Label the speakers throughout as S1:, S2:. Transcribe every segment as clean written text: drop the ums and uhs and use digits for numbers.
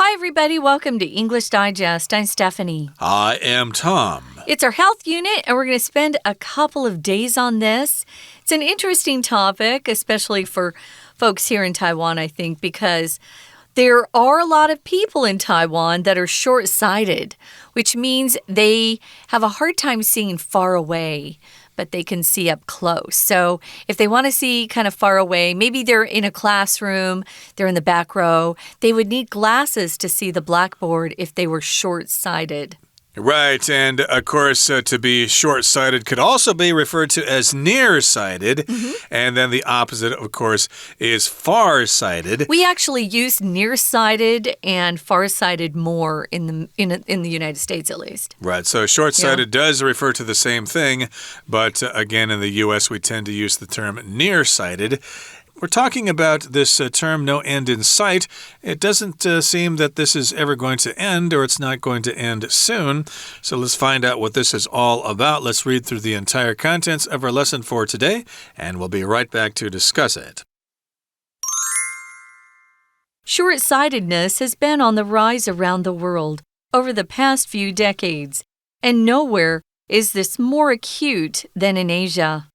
S1: Hi, everybody. Welcome to English Digest. I'm Stephanie.
S2: I am Tom.
S1: It's our health unit, and we're going to spend a couple of days on this. It's an interesting topic, especially for folks here in Taiwan, I think, because there are a lot of people in Taiwan that are short-sighted, which means they have a hard time seeing far away, but they can see up close. So if they want to see kind of far away, maybe they're in a classroom, they're in the back row, they would need glasses to see the blackboard if they were short-sighted.
S2: Right, and of course, to be short-sighted could also be referred to as nearsighted, and then the opposite, of course, is far-sighted.
S1: We actually use nearsighted and far-sighted more in the United States, at least.
S2: Right, so short-sighted does refer to the same thing, but again, in the U.S., we tend to use the term nearsighted. We're talking about this term, no end in sight. It doesn't seem that this is ever going to end, or it's not going to end soon. So let's find out what this is all about. Let's read through the entire contents of our lesson for today, and we'll be right back to discuss it.
S1: Short-sightedness has been on the rise around the world over the past few decades, and nowhere is this more acute than in Asia.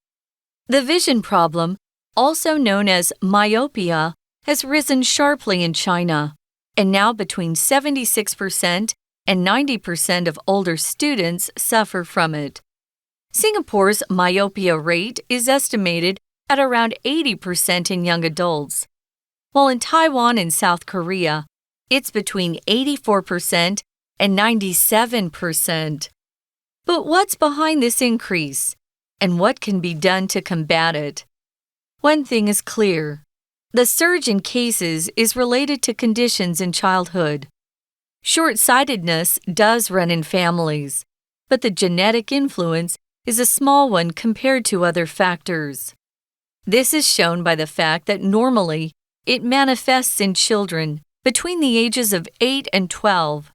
S1: The vision problem, also known as myopia, has risen sharply in China, and now between 76% and 90% of older students suffer from it. Singapore's myopia rate is estimated at around 80% in young adults, while in Taiwan and South Korea, it's between 84% and 97%. But what's behind this increase, and what can be done to combat it? One thing is clear. The surge in cases is related to conditions in childhood. Short-sightedness does run in families, but the genetic influence is a small one compared to other factors. This is shown by the fact that normally it manifests in children between the ages of 8 and 12.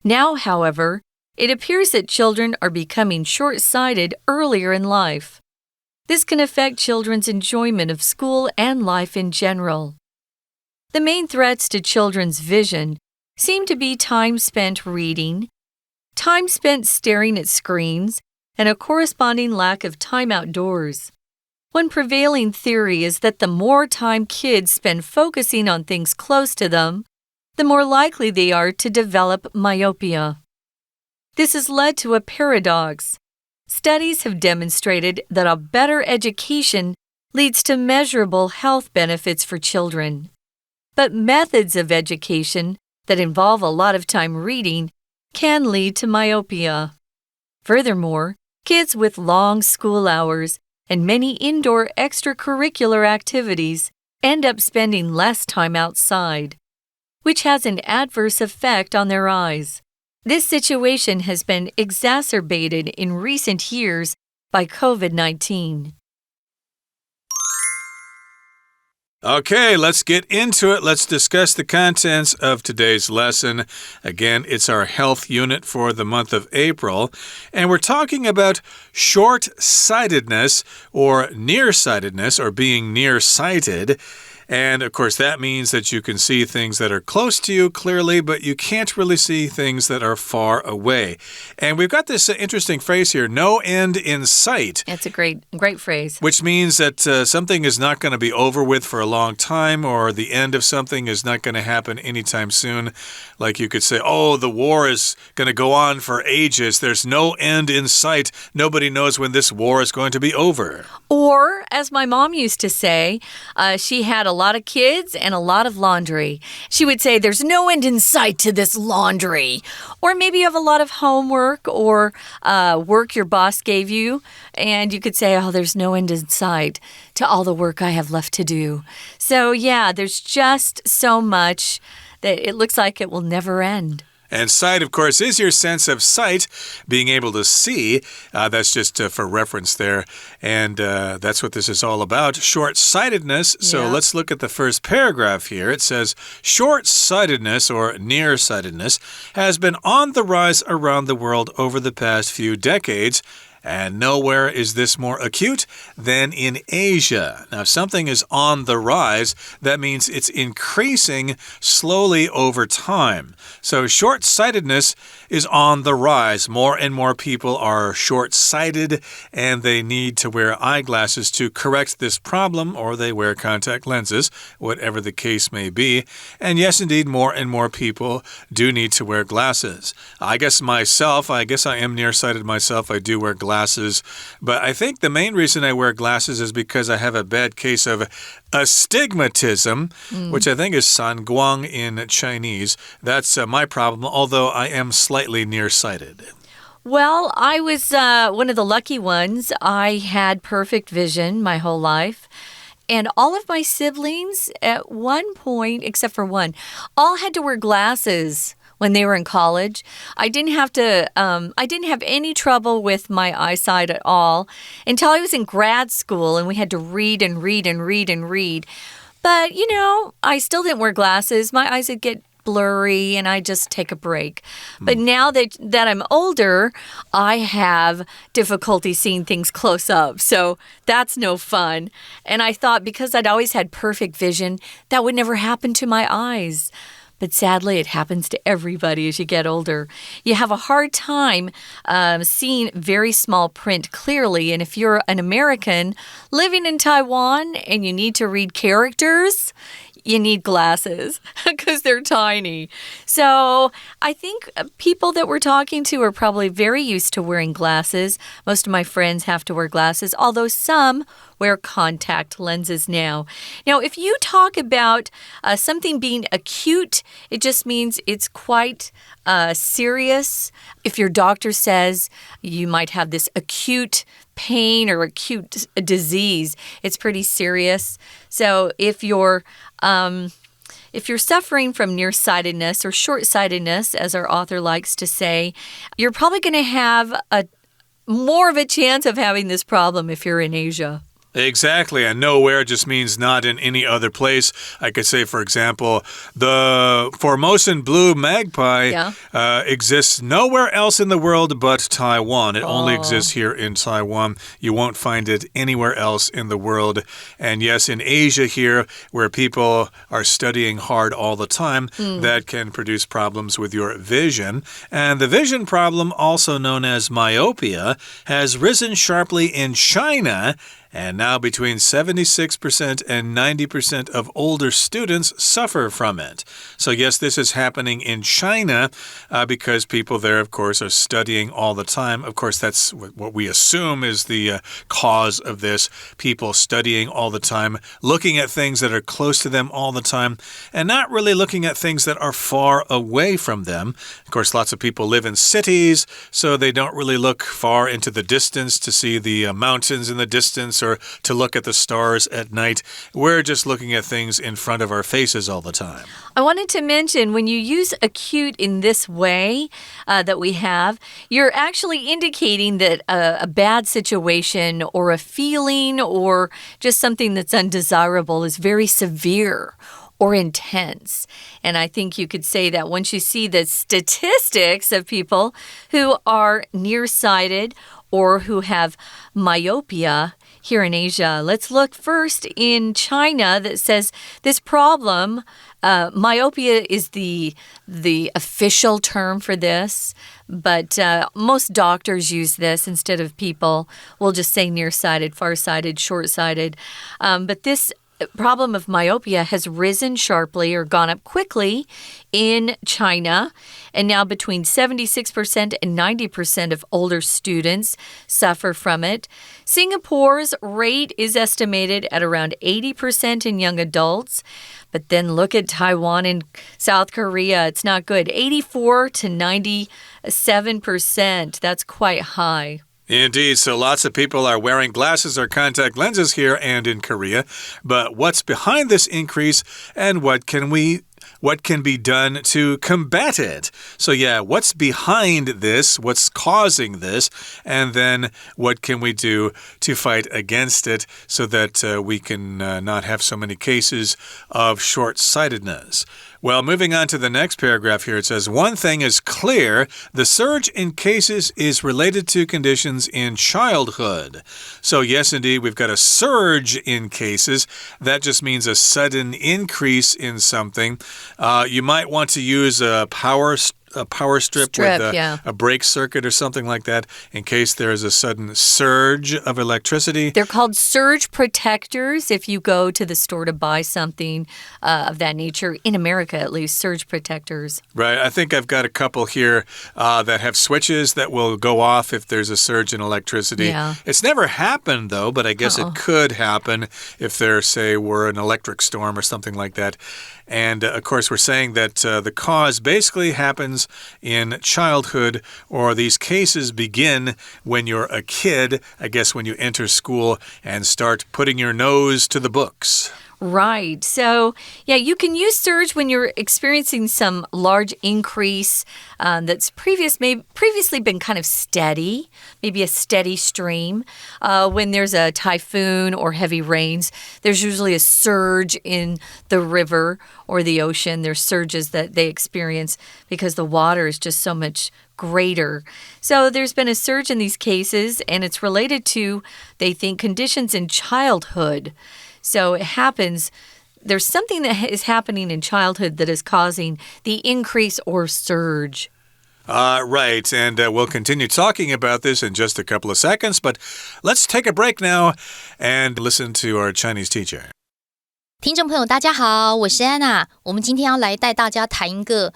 S1: Now, however, it appears that children are becoming short-sighted earlier in life. This can affect children's enjoyment of school and life in general. The main threats to children's vision seem to be time spent reading, time spent staring at screens, and a corresponding lack of time outdoors. One prevailing theory is that the more time kids spend focusing on things close to them, the more likely they are to develop myopia. This has led to a paradox. Studies have demonstrated that a better education leads to measurable health benefits for children. But methods of education that involve a lot of time reading can lead to myopia. Furthermore, kids with long school hours and many indoor extracurricular activities end up spending less time outside, which has an adverse effect on their eyes. This situation has been exacerbated in recent years by COVID-19.
S2: Okay, let's get into it. Let's discuss the contents of today's lesson. Again, it's our health unit for the month of April, and we're talking about short-sightedness or nearsightedness or being nearsighted. And, of course, that means that you can see things that are close to you clearly, but you can't really see things that are far away. And we've got this interesting phrase here, no end in sight.
S1: That's a great phrase.
S2: Which means that something is not going to be over with for a long time, or the end of something is not going to happen anytime soon. Like you could say, oh, the war is going to go on for ages. There's no end in sight. Nobody knows when this war is going to be over.
S1: Or, as my mom used to say, she had a lot of kids and a lot of laundry. She would say, there's no end in sight to this laundry. Or maybe you have a lot of homework or work your boss gave you, and you could say, oh, there's no end in sight to all the work I have left to do. So, yeah, there's just so much that it looks like it will never end.
S2: And sight, of course, is your sense of sight, being able to see. That's just for reference there. And that's what this is all about, short-sightedness. So let's look at the first paragraph here. It says, short-sightedness or nearsightedness has been on the rise around the world over the past few decades, And nowhere is this more acute than in Asia. Now, if something is on the rise, that means it's increasing slowly over time. So short-sightedness is on the rise. More and more people are short-sighted, and they need to wear eyeglasses to correct this problem, or they wear contact lenses, whatever the case may be. And yes, indeed, more and more people do need to wear glasses. I guess I am nearsighted myself. I do wear glasses. But I think the main reason I wear glasses is because I have a bad case of astigmatism, which I think is sanguang in Chinese. That's my problem, although I am slightly nearsighted.
S1: Well, I was one of the lucky ones. I had perfect vision my whole life. And all of my siblings at one point, except for one, all had to wear glasses when they were in college. I didn't have any trouble with my eyesight at all until I was in grad school and we had to read and read and read and read. But, I still didn't wear glasses. My eyes would get blurry and I just take a break. But now that I'm older, I have difficulty seeing things close up. So that's no fun. And I thought because I'd always had perfect vision, that would never happen to my eyes. But sadly, it happens to everybody as you get older. You have a hard time seeing very small print clearly. And if you're an American living in Taiwan and you need to read characters, you need glasses because they're tiny. So I think people that we're talking to are probably very used to wearing glasses. Most of my friends have to wear glasses, although some wear contact lenses now. Now, if you talk about something being acute, it just means it's quite serious. If your doctor says you might have this acute pain or acute disease, it's pretty serious. So if you're suffering from nearsightedness or short-sightedness, as our author likes to say, you're probably going to have more of a chance of having this problem if you're in Asia.
S2: Exactly, and nowhere just means not in any other place. I could say, for example, the Formosan blue magpie exists nowhere else in the world but Taiwan. It only exists here in Taiwan. You won't find it anywhere else in the world. And yes, in Asia here, where people are studying hard all the time, that can produce problems with your vision. And the vision problem, also known as myopia, has risen sharply in China. And now between 76% and 90% of older students suffer from it. So yes, this is happening in China because people there, of course, are studying all the time. Of course, that's what we assume is the cause of this. People studying all the time, looking at things that are close to them all the time, and not really looking at things that are far away from them. Of course, lots of people live in cities, so they don't really look far into the distance to see the mountains in the distance or to look at the stars at night. We're just looking at things in front of our faces all the time.
S1: I wanted to mention when you use acute in this way that we have, you're actually indicating that a bad situation or a feeling or just something that's undesirable is very severe or intense. And I think you could say that once you see the statistics of people who are nearsighted or who have myopia here in Asia. Let's look first in China that says this problem, myopia is the official term for this, but most doctors use this instead of people. We'll just say nearsighted, farsighted, short-sighted. But this problem of myopia has risen sharply or gone up quickly in China, and now between 76% and 90% of older students suffer from it. Singapore's rate is estimated at around 80% in young adults. But then look at Taiwan and South Korea. It's not good. 84 to 97%. That's quite high.
S2: Indeed, so lots of people are wearing glasses or contact lenses here and in Korea. But what's behind this increase and what can be done to combat it? So yeah, what's behind this? What's causing this? And then what can we do to fight against it so that we can not have so many cases of short-sightedness? Well, moving on to the next paragraph here, it says, one thing is clear, the surge in cases is related to conditions in childhood. So yes, indeed, we've got a surge in cases. That just means a sudden increase in something. You might want to use a power strip with a brake circuit or something like that in case there is a sudden surge of electricity.
S1: They're called surge protectors if you go to the store to buy something of that nature. In America, at least, surge protectors.
S2: Right. I think I've got a couple here that have switches that will go off if there's a surge in electricity.
S1: Yeah.
S2: It's never happened, though, but I guess it could happen if there, say, were an electric storm or something like that. And, of course, we're saying that the cause basically happens in childhood, or these cases begin when you're a kid, I guess when you enter school and start putting your nose to the books.
S1: Right. So, yeah, you can use surge when you're experiencing some large increase that's previously been kind of steady, maybe a steady stream. When there's a typhoon or heavy rains, there's usually a surge in the river or the ocean. There's surges that they experience because the water is just so much greater. So there's been a surge in these cases, and it's related to, they think, conditions in childhood. So it happens, there's something that is happening in childhood that is causing the increase or surge.
S2: Right, and we'll continue talking about this in just a couple of seconds, but let's take a break now and listen to our Chinese teacher.
S3: 听众朋友大家好，我是安娜。我们今天要来带大家谈一个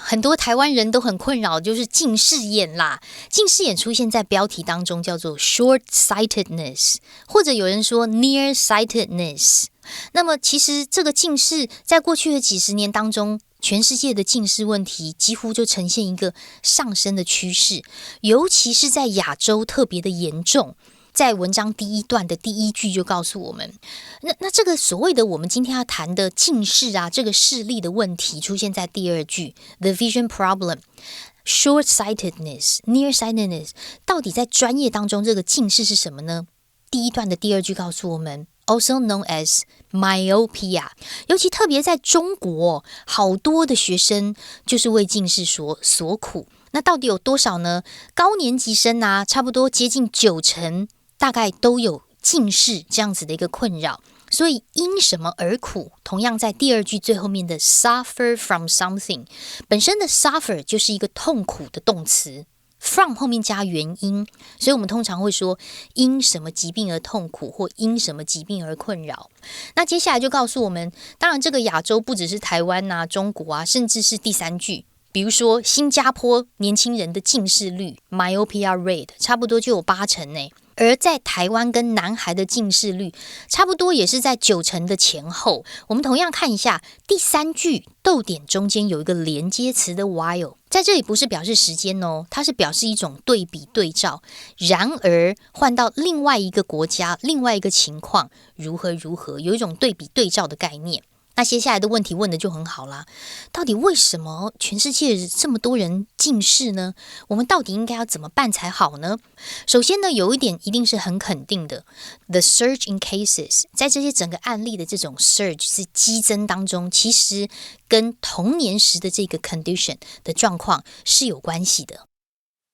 S3: 很多台湾人都很困扰，就是近视眼啦。近视眼出现在标题当中叫做 short-sightedness， 或者有人说 nearsightedness。 那么其实这个近视在过去的几十年当中，全世界的近视问题几乎就呈现一个上升的趋势，尤其是在亚洲特别的严重。在文章第一段的第一句就告诉我们，那这个所谓的我们今天要谈的近视啊，这个视力的问题出现在第二句 The vision problem Short-sightedness Nearsightedness 到底在专业当中这个近视是什么呢？第一段的第二句告诉我们Also known as myopia 尤其特别在中国好多的学生就是为近视所苦。那到底有多少呢？高年级生啊，差不多接近90%大概都有近视这样子的一个困扰。所以因什么而苦，同样在第二句最后面的 suffer from something 本身的 suffer 就是一个痛苦的动词， from 后面加原因，所以我们通常会说因什么疾病而痛苦，或因什么疾病而困扰。那接下来就告诉我们，当然这个亚洲不只是台湾啊、中国啊，甚至是第三句，比如说新加坡年轻人的近视率 myopia rate 差不多就有80%呢。而在台湾跟南韩的近视率差不多也是在90%的前后。我们同样看一下第三句逗点中间有一个连接词的 while， 在这里不是表示时间哦，它是表示一种对比对照。然而换到另外一个国家，另外一个情况如何，有一种对比对照的概念。那接下来的问题问的就很好啦，到底为什么全世界这么多人近视呢？我们到底应该要怎么办才好呢？首先呢，有一点一定是很肯定的 The surge in cases 在这些整个案例的这种 surge 是激增当中，其实跟童年时的这个 condition 的状况是有关系的。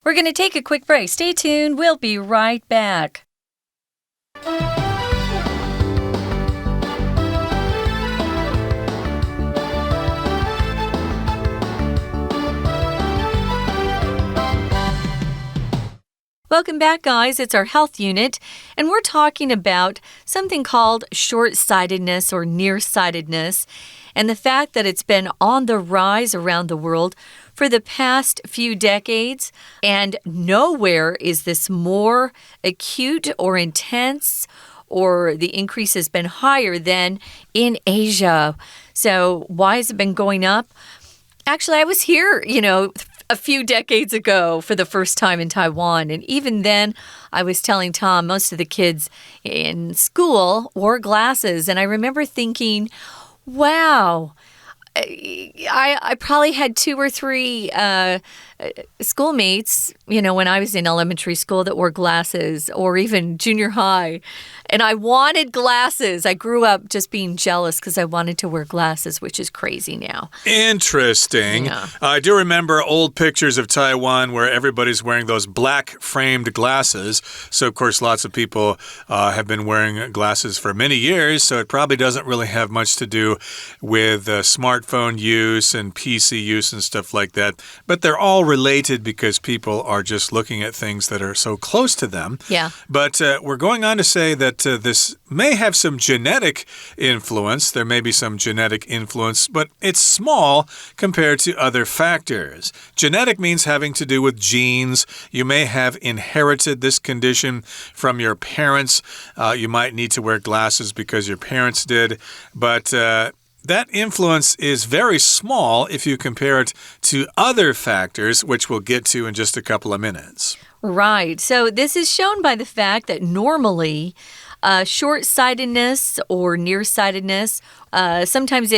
S1: We're going to take a quick break. Stay tuned. We'll be right back. Welcome back, guys. It's our health unit, and we're talking about something called short-sightedness or nearsightedness, and the fact that it's been on the rise around the world for the past few decades, and nowhere is this more acute or intense, or the increase has been higher than in Asia. So why has it been going up? Actually, I was here, a few decades ago for the first time in Taiwan. And even then, I was telling Tom, most of the kids in school wore glasses. And I remember thinking, wow, I probably had 2 or 3 schoolmates, when I was in elementary school that wore glasses, or even junior high. And I wanted glasses. I grew up just being jealous because I wanted to wear glasses, which is crazy now.
S2: Interesting.
S1: Yeah.
S2: I do remember old pictures of Taiwan where everybody's wearing those black framed glasses. So, of course, lots of people have been wearing glasses for many years. So it probably doesn't really have much to do with smartphone use and PC use and stuff like that. But they're all related because people are just looking at things that are so close to them.
S1: Yeah.
S2: But we're going on to say that this may have some genetic influence. There may be some genetic influence, but it's small compared to other factors. Genetic means having to do with genes. You may have inherited this condition from your parents. You might need to wear glasses because your parents did, but that influence is very small if you compare it to other factors, which we'll get to in just a couple of minutes.
S1: Right. So this is shown by the fact that normally short-sightedness or nearsightedness, sometimes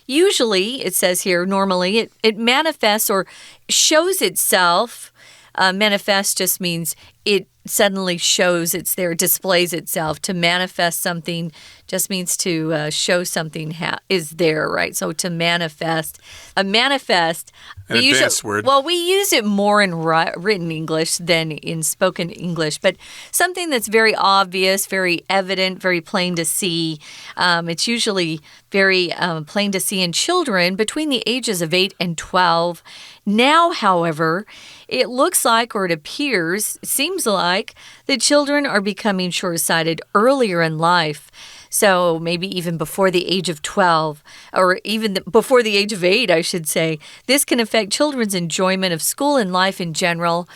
S1: usually, it says here, normally, it manifests or shows itself. Manifest just means it suddenly shows it's there, displays itself. To manifest something just means to show something is there, right? So to manifest, a manifest.
S2: An advanced word.
S1: Well, we use it more in written English than in spoken English, but something that's very obvious, very evident, very plain to see. It's usually very plain to see in children between the ages of 8 and 12. Now, however, it looks like, or it appears, it seems like, that children are becoming short-sighted earlier in life. So maybe even before the age of 12, or even before the age of 8, I should say. This can affect children's enjoyment of school and life in general.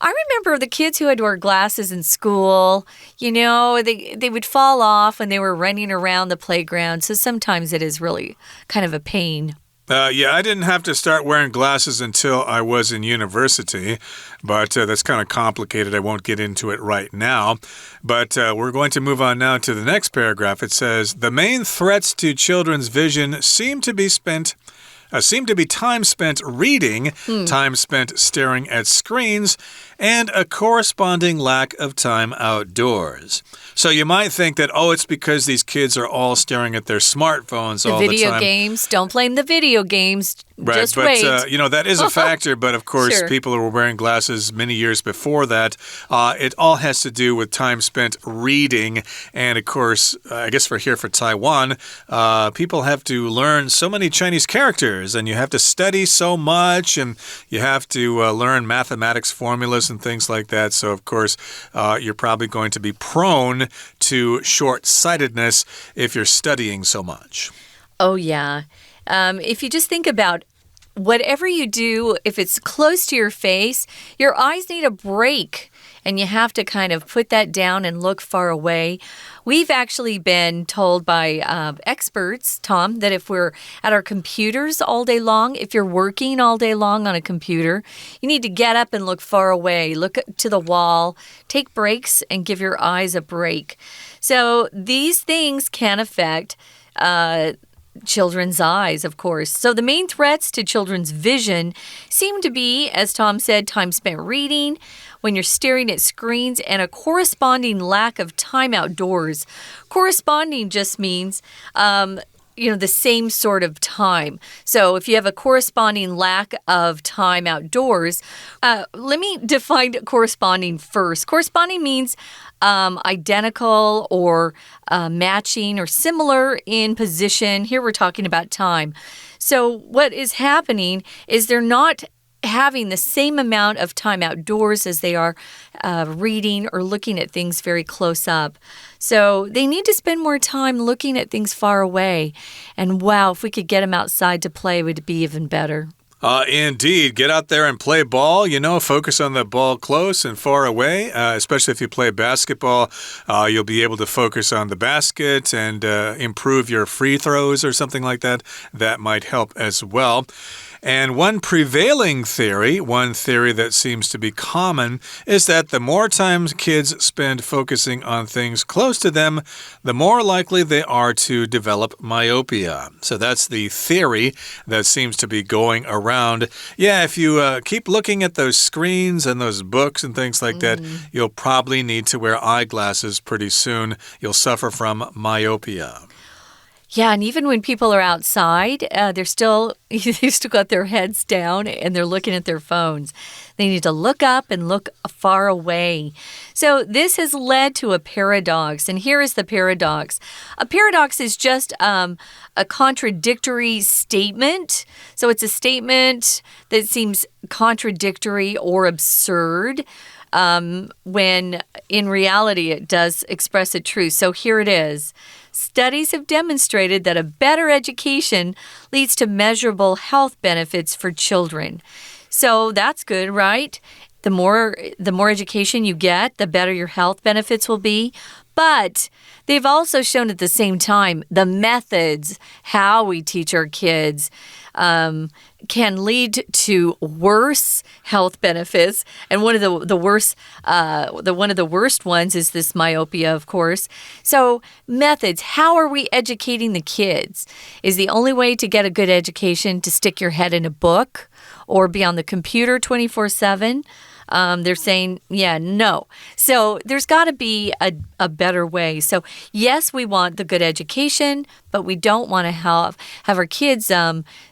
S1: I remember the kids who had to wear glasses in school, they would fall off when they were running around the playground. So sometimes it is really kind of a pain.
S2: Yeah, I didn't have to start wearing glasses until I was in university, but that's kind of complicated. I won't get into it right now. But we're going to move on now to the next paragraph. It says, the main threats to children's vision seem to be time spent reading, time spent staring at screens, and a corresponding lack of time outdoors. So you might think that, it's because these kids are all staring at their smartphones all the time.
S1: The video games. Don't blame the video games.
S2: Right,
S1: Just
S2: but,
S1: wait.
S2: that is a factor, but of course,
S1: Sure.
S2: People who were wearing glasses many years before that. It all has to do with time spent reading. And of course, I guess for Taiwan, people have to learn so many Chinese characters, and you have to study so much, and you have to learn mathematics formulas and things like that. So, of course, you're probably going to be prone to short-sightedness if you're studying so much.
S1: Oh, yeah. If you just think about whatever you do, if it's close to your face, your eyes need a break, and you have to kind of put that down and look far away. We've actually been told by experts, Tom, that if we're at our computers all day long, if you're working all day long on a computer, you need to get up and look far away, look to the wall, take breaks, and give your eyes a break. So these things can affect children's eyes, of course. So the main threats to children's vision seem to be, as Tom said, time spent reading, when you're staring at screens, and a corresponding lack of time outdoors. Corresponding just means the same sort of time. So if you have a corresponding lack of time outdoors, let me define corresponding first. Corresponding means identical or matching or similar in position. Here we're talking about time. So what is happening is they're not having the same amount of time outdoors as they are reading or looking at things very close up. So they need to spend more time looking at things far away. And wow, if we could get them outside to play, it would be even better.
S2: Indeed. Get out there and play ball, focus on the ball close and far away, especially if you play basketball. You'll be able to focus on the basket and improve your free throws or something like that. That might help as well. And one prevailing theory, one theory that seems to be common, is that the more time kids spend focusing on things close to them, the more likely they are to develop myopia. So that's the theory that seems to be going around. Yeah, if you keep looking at those screens and those books and things like that, you'll probably need to wear eyeglasses pretty soon. You'll suffer from myopia.
S1: Yeah, and even when people are outside, they've still got their heads down and they're looking at their phones. They need to look up and look far away. So this has led to a paradox, and here is the paradox. A paradox is just a contradictory statement. So it's a statement that seems contradictory or absurd. When in reality it does express a truth. So here it is. Studies have demonstrated that a better education leads to measurable health benefits for children. So that's good, right? The more education you get, the better your health benefits will be. But they've also shown at the same time the methods, how we teach our kids, can lead to worse health benefits. And one of the worst ones is this myopia, of course. So methods, how are we educating the kids? Is the only way to get a good education to stick your head in a book or be on the computer 24/7? They're saying, yeah, no. So there's got to be a better way. So yes, we want the good education, but we don't want to have our kids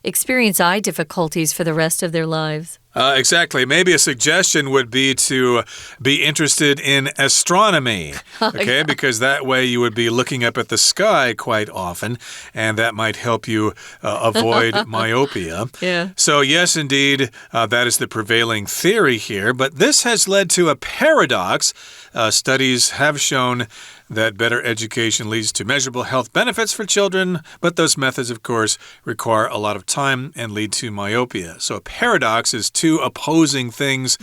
S1: experience eye difficulties for the rest of their lives.
S2: Exactly. Maybe a suggestion would be to be interested in astronomy, okay? Because that way you would be looking up at the sky quite often, and that might help you avoid myopia.
S1: Yeah.
S2: So yes, indeed, that is the prevailing theory here, but this has led to a paradox. Studies have shown that better education leads to measurable health benefits for children, but those methods, of course, require a lot of time and lead to myopia. So a paradox is two opposing things,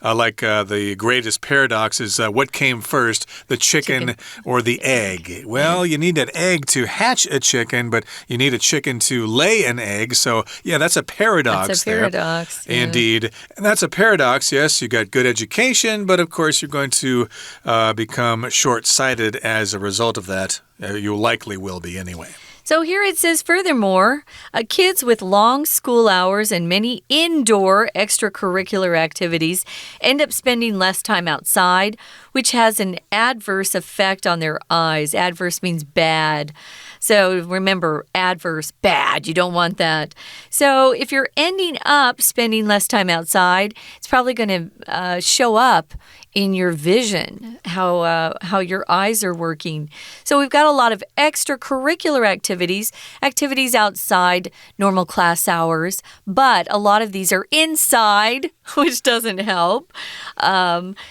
S2: like the greatest paradox is what came first, the chicken or the egg? Well, you need an egg to hatch a chicken, but you need a chicken to lay an egg. So, yeah, that's a paradox.
S1: That's a paradox.
S2: Yeah. Indeed. And that's a paradox, yes. You got good education, but of course you're going to become short-sighted as a result of that. You likely will be anyway.
S1: So here it says, furthermore, kids with long school hours and many indoor extracurricular activities end up spending less time outside, which has an adverse effect on their eyes. Adverse means bad. So remember, adverse, bad. You don't want that. So if you're ending up spending less time outside, it's probably going to show up in your vision, how your eyes are working. So we've got a lot of extracurricular activities outside normal class hours, but a lot of these are inside, which doesn't help.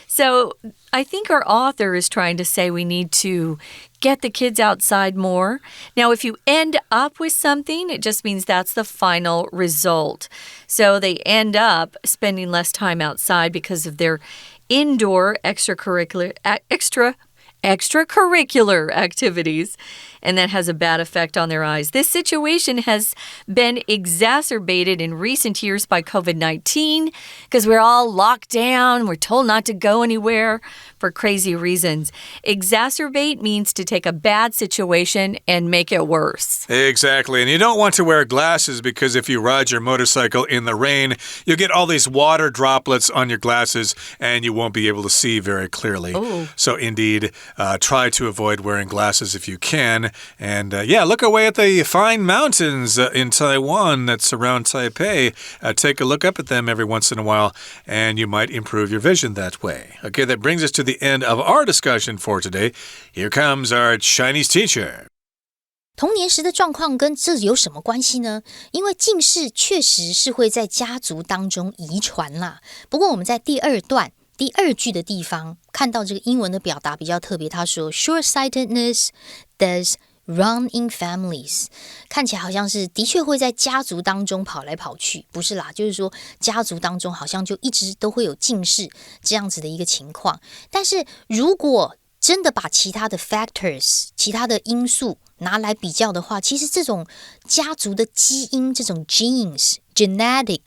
S1: So I think our author is trying to say we need to get the kids outside more. Now, if you end up with something, it just means that's the final result. So they end up spending less time outside because of their indoor extracurricular activities, and that has a bad effect on their eyes. This situation has been exacerbated in recent years by COVID-19 because we're all locked down. We're told not to go anywhere for crazy reasons. Exacerbate means to take a bad situation and make it worse.
S2: Exactly. And you don't want to wear glasses because if you ride your motorcycle in the rain, you'll get all these water droplets on your glasses and you won't be able to see very clearly.
S1: Ooh.
S2: So indeed, try to avoid wearing glasses if you can. And yeah, look away at the fine mountains in Taiwan that surround Taipei. Take a look up at them every once in a while, and you might improve your vision that way. Okay, that brings us to the end of our discussion for today. Here comes our Chinese teacher.
S3: 童年时的状况跟这有什么关系呢？因为近视确实是会在家族当中遗传啦。不过我们在第二段第二句的地方看到这个英文的表达比较特别，他说 short-sightedness does run in families， 看起来好像是的确会在家族当中跑来跑去，不是啦，就是说家族当中好像就一直都会有近视这样子的一个情况。但是如果真的把其他的 factors 其他的因素拿来比较的话，其实这种家族的基因，这种 genes genetic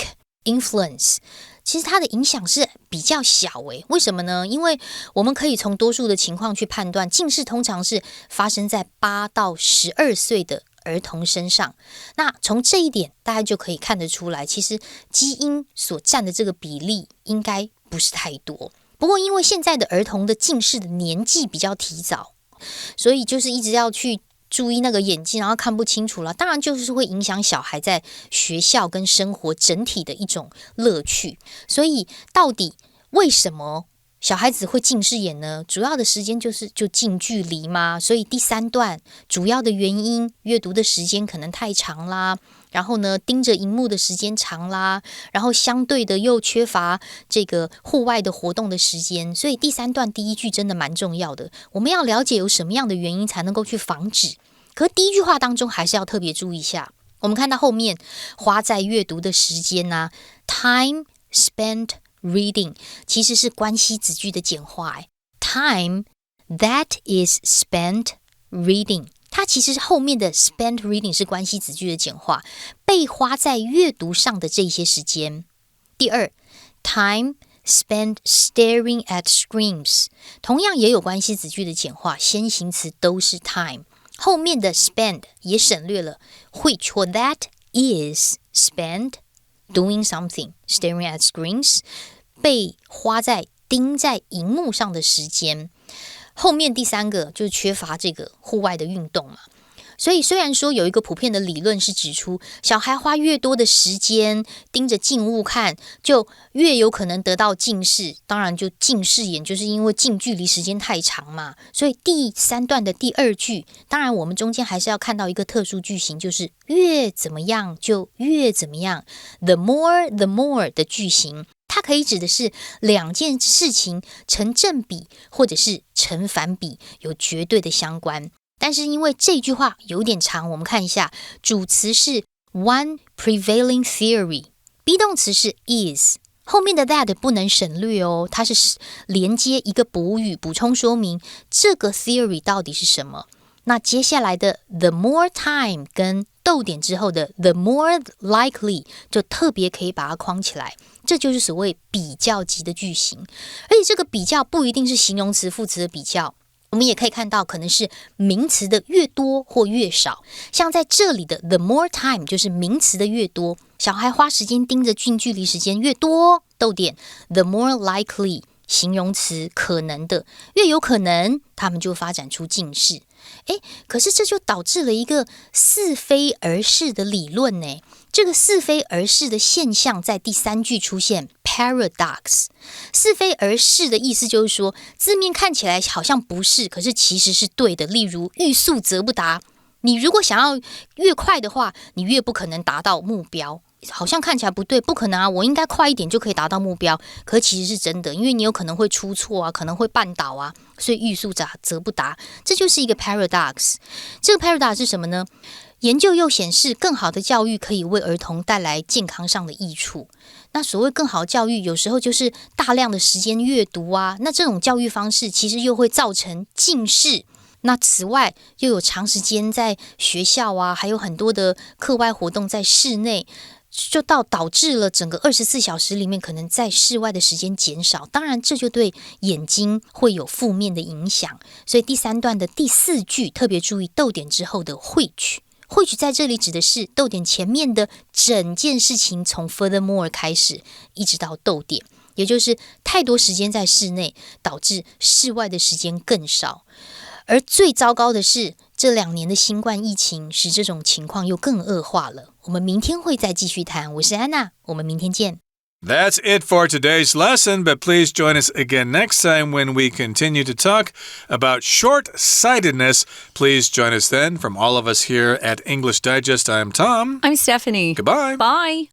S3: influence， 其实它的影响是比较小诶。为什么呢？因为我们可以从多数的情况去判断，近视通常是发生在8到12岁的儿童身上。那从这一点大家就可以看得出来，其实基因所占的这个比例应该不是太多。不过因为现在的儿童的近视的年纪比较提早，所以就是一直要去注意那个眼睛，然后看不清楚了，当然就是会影响小孩在学校跟生活整体的一种乐趣。所以到底为什么小孩子会近视眼呢？主要的时间就近距离嘛，所以第3段主要的原因，阅读的时间可能太长啦，然后呢盯着荧幕的时间长啦，然后相对的又缺乏这个户外的活动的时间，所以第3段第1句真的蛮重要的，我们要了解有什么样的原因才能够去防止。可第1句话当中还是要特别注意一下，我们看到后面花在阅读的时间啊 time spent reading 其实是关系子句的简化time that is spent reading， 它其实后面的 spent reading 是关系子句的简化，被花在阅读上的这些时间。第2 time spent staring at screens 同样也有关系子句的简化，先行词都是 time， 后面的 spend 也省略了 which or that is spent doing something staring at screens 被花在盯在荧幕上的时间。后面第3个就是缺乏这个户外的运动嘛。所以虽然说有一个普遍的理论是指出，小孩花越多的时间盯着静物看，就越有可能得到近视。当然就近视眼就是因为近距离时间太长嘛。所以第3段的第2句，当然我们中间还是要看到一个特殊句型，就是越怎么样就越怎么样 the more 的句型，它可以指的是2件事情成正比或者是成反比，有绝对的相关。但是因为这句话有点长，我们看一下，主词是 one prevailing theory， be 动词是 is， 后面的 that 不能省略哦，它是连接一个补语补充说明这个 theory 到底是什么。那接下来的 the more time 跟逗点之后的 the more likely 就特别可以把它框起来，这就是所谓比较级的句型。而且这个比较不一定是形容词副词的比较，我们也可以看到可能是名词的越多或越少，像在这里的 the more time 就是名词的越多，小孩花时间盯着近距离时间越多，逗点 the more likely 形容词可能的，越有可能他们就发展出近视。可是这就导致了一个似非而是的理论呢。这个似非而是的现象在第3句出现 paradox。 似非而是的意思就是说，字面看起来好像不是，可是其实是对的。例如欲速则不达，你如果想要越快的话，你越不可能达到目标。好像看起来不对，不可能啊，我应该快一点就可以达到目标，可其实是真的，因为你有可能会出错啊，可能会绊倒啊，所以欲速则不达，这就是一个 paradox。 这个 paradox 是什么呢？研究又显示，更好的教育可以为儿童带来健康上的益处。那所谓更好的教育，有时候就是大量的时间阅读啊，那这种教育方式其实又会造成近视。那此外又有长时间在学校啊，还有很多的课外活动在室内，就导致了整个24小时里面可能在室外的时间减少，当然这就对眼睛会有负面的影响。所以第3段的第4句特别注意逗点之后的which在这里指的是逗点前面的整件事情，从 furthermore 开始一直到逗点，也就是太多时间在室内导致室外的时间更少。而最糟糕的是，这2年的新冠疫情使这种情况又更恶化了。我们明天会再继续谈，我是安娜，我们明天见。
S2: That's it for today's lesson, but please join us again next time when we continue to talk about short-sightedness. Please join us then. From all of us here at English Digest, I'm Tom.
S1: I'm Stephanie.
S2: Goodbye.
S1: Bye.